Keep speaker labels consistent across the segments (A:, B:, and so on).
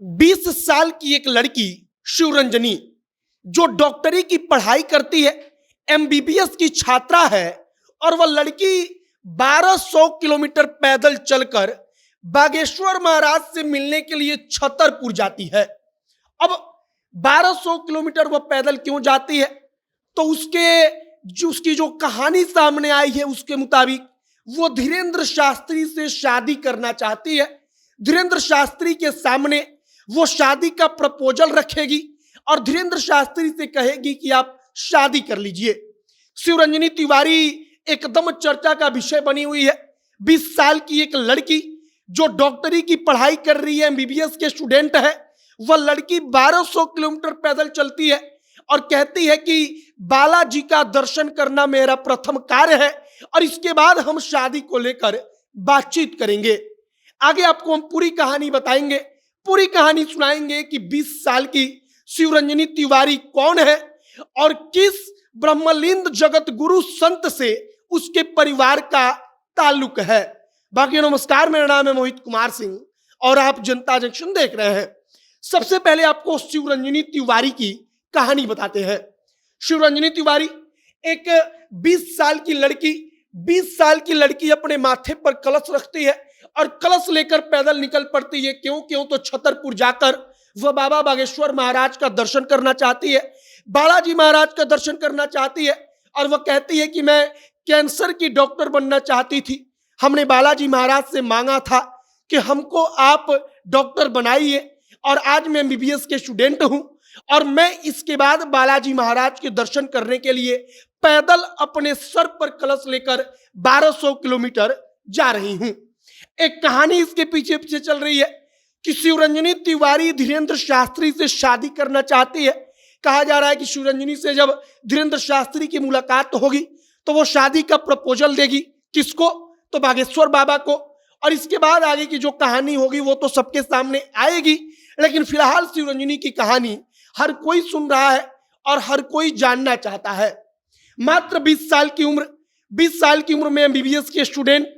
A: 20 साल की एक लड़की शिवरंजनी जो डॉक्टरी की पढ़ाई करती है, एमबीबीएस की छात्रा है, और वह लड़की 1200 किलोमीटर पैदल चलकर बागेश्वर महाराज से मिलने के लिए छतरपुर जाती है। अब 1200 किलोमीटर वह पैदल क्यों जाती है? तो उसकी जो कहानी सामने आई है उसके मुताबिक वो धीरेन्द्र शास्त्री से शादी करना चाहती है। धीरेन्द्र शास्त्री के सामने वो शादी का प्रपोजल रखेगी और धीरेन्द्र शास्त्री से कहेगी कि आप शादी कर लीजिए। शिवरंजनी तिवारी एकदम चर्चा का विषय बनी हुई है। 20 साल की एक लड़की जो डॉक्टरी की पढ़ाई कर रही है, एमबीबीएस के स्टूडेंट है, वह लड़की 1200 किलोमीटर पैदल चलती है और कहती है कि बालाजी का दर्शन करना मेरा प्रथम कार्य है और इसके बाद हम शादी को लेकर बातचीत करेंगे। आगे आपको हम पूरी कहानी बताएंगे, पूरी कहानी सुनाएंगे कि 20 साल की शिवरंजनी तिवारी कौन है और किस ब्रह्मलिंद जगत गुरु संत से उसके परिवार का ताल्लुक है। बाकी नमस्कार, मेरा नाम है मोहित कुमार सिंह और आप जनता जंक्शन देख रहे हैं। सबसे पहले आपको शिवरंजनी तिवारी की कहानी बताते हैं। शिवरंजनी तिवारी एक 20 साल की लड़की अपने माथे पर कलश रखती है और कलश लेकर पैदल निकल पड़ती है। क्यों तो छतरपुर जाकर वह बाबा बागेश्वर महाराज का दर्शन करना चाहती है, बालाजी महाराज का दर्शन करना चाहती है और वह कहती है कि मैं कैंसर की डॉक्टर बनना चाहती थी। हमने बालाजी महाराज से मांगा था कि हमको आप डॉक्टर बनाइए और आज मैं एमबीबीएस के स्टूडेंट हूं और मैं इसके बाद बालाजी महाराज के दर्शन करने के लिए पैदल अपने सर पर कलश लेकर 1200 किलोमीटर जा रही हूं। एक कहानी इसके पीछे पीछे चल रही है कि शिवरंजनी तिवारी धीरेन्द्र शास्त्री से शादी करना चाहती है। कहा जा रहा है कि शिवरंजनी से जब धीरेन्द्र शास्त्री की मुलाकात होगी तो वो शादी का प्रपोजल देगी। किसको? तो बागेश्वर बाबा को। और इसके बाद आगे की जो कहानी होगी वो तो सबके सामने आएगी, लेकिन फिलहाल शिवरंजनी की कहानी हर कोई सुन रहा है और हर कोई जानना चाहता है। मात्र 20 साल की उम्र में एमबीबीएस के स्टूडेंट।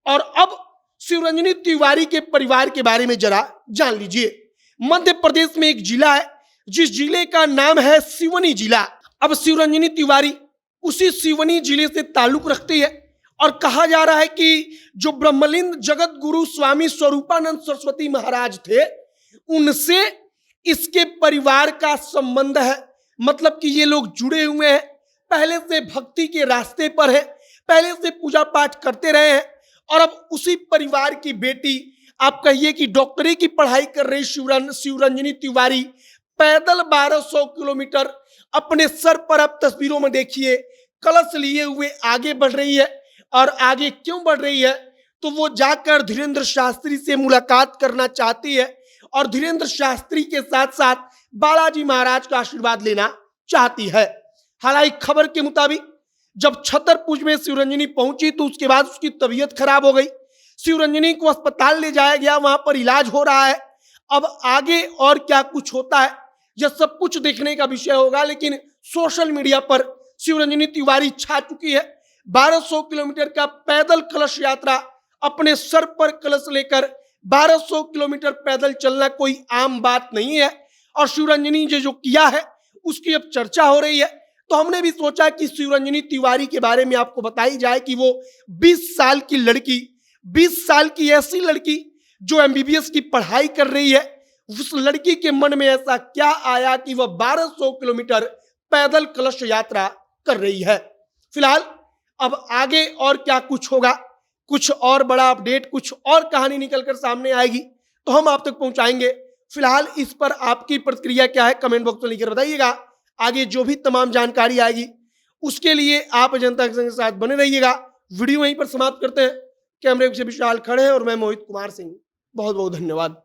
A: और अब शिवरंजनी तिवारी के परिवार के बारे में जरा जान लीजिए। मध्य प्रदेश में एक जिला है जिस जिले का नाम है सिवनी जिला। अब शिवरंजनी तिवारी उसी सिवनी जिले से ताल्लुक रखती है और कहा जा रहा है कि जो ब्रह्मलिंद जगत गुरु स्वामी स्वरूपानंद सरस्वती महाराज थे उनसे इसके परिवार का संबंध है। मतलब कि ये लोग जुड़े हुए हैं, पहले से भक्ति के रास्ते पर है, पहले से पूजा पाठ करते रहे हैं और अब उसी परिवार की बेटी, आप कहिए कि डॉक्टरी की पढ़ाई कर रही शिवरंजनी तिवारी पैदल 1200 किलोमीटर अपने सर पर, आप तस्वीरों में देखिए, कलश लिए हुए आगे बढ़ रही है। और आगे क्यों बढ़ रही है? तो वो जाकर धीरेन्द्र शास्त्री से मुलाकात करना चाहती है और धीरेन्द्र शास्त्री के साथ साथ बालाजी महाराज का आशीर्वाद लेना चाहती है। हालांकि खबर के मुताबिक जब छतरपुर में शिवरंजनी पहुंची तो उसके बाद उसकी तबीयत खराब हो गई। शिवरंजनी को अस्पताल ले जाया गया, वहां पर इलाज हो रहा है। अब आगे और क्या कुछ होता है यह सब कुछ देखने का विषय होगा, लेकिन सोशल मीडिया पर शिवरंजनी तिवारी छा चुकी है। 1200 किलोमीटर का पैदल कलश यात्रा, अपने सर पर कलश लेकर 1200 किलोमीटर पैदल चलना कोई आम बात नहीं है और शिवरंजनी ने जो किया है उसकी अब चर्चा हो रही है। तो हमने भी सोचा कि शिवरंजनी तिवारी के बारे में आपको बताई जाए कि वो 20 साल की लड़की, 20 साल की ऐसी लड़की जो एमबीबीएस की पढ़ाई कर रही है, उस लड़की के मन में ऐसा क्या आया कि वह 1200 किलोमीटर पैदल कलश यात्रा कर रही है। फिलहाल अब आगे और क्या कुछ होगा, कुछ और बड़ा अपडेट, कुछ और कहानी निकलकर सामने आएगी तो हम आप तक पहुंचाएंगे। फिलहाल इस पर आपकी प्रतिक्रिया क्या है कमेंट बॉक्स में लिखकर बताइएगा। आगे जो भी तमाम जानकारी आएगी उसके लिए आप जनता के साथ बने रहिएगा। वीडियो यहीं पर समाप्त करते हैं। कैमरे से विशाल खड़े हैं और मैं मोहित कुमार सिंह। बहुत बहुत धन्यवाद।